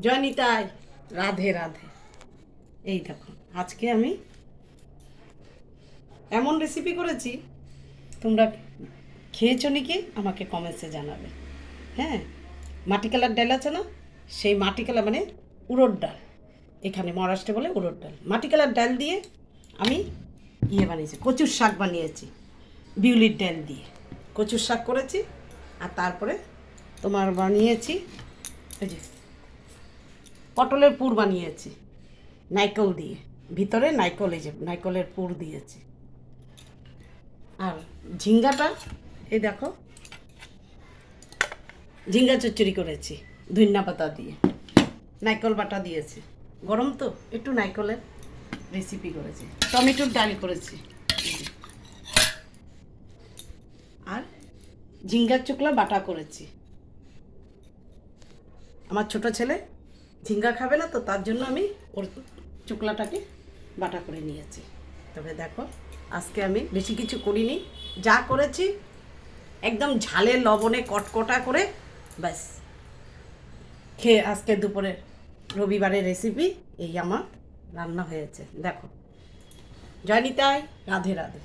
জয়নিতাই, রাধে রাধে। এই দেখো, আজকে আমি এমন রেসিপি করেছি, তোমরা খেয়েছো নাকি আমাকে কমেন্টসে জানাবে। হ্যাঁ, মাটি কালার ডাল আছে না, সেই মাটি কালার মানে উড়দ ডাল, এখানে মহারাষ্ট্রে বলে উড়দ ডাল। মাটি কালার ডাল দিয়ে আমি বানিয়েছি, কচুর শাক বানিয়েছি বিউলির ডাল দিয়ে। কচুর শাক করেছি, আর তারপরে তোমার বানিয়েছি এই যে পটলের পুর বানিয়েছি নাইকল দিয়ে, ভিতরে নাইকল, এই যে নাইকলের পুর দিয়েছি। আর ঝিঙ্গাটা এই দেখো, ঝিঙ্গা চচ্চড়ি করেছি ধনিয়া পাতা দিয়ে, নাইকল বাটা দিয়েছি। গরম তো একটু নাইকলের রেসিপি করেছি। টমেটোর ডাল করেছি, আর ঝিঙ্গার চোকলা বাটা করেছি। আমার ছোট ছেলে ঝিঙ্গা খাবে না, তো তার জন্য আমি ওর চোকলাটাকে বাটা করে নিয়েছি। তবে দেখো, আজকে আমি বেশি কিছু করিনি, যা করেছি একদম ঝালে লবণে কটকটা করে ব্যাস খেয়ে আজকে দুপুরের রবিবারের রেসিপি এই আমার রান্না হয়েছে। দেখো, জয় নিতাই, রাধে রাধে।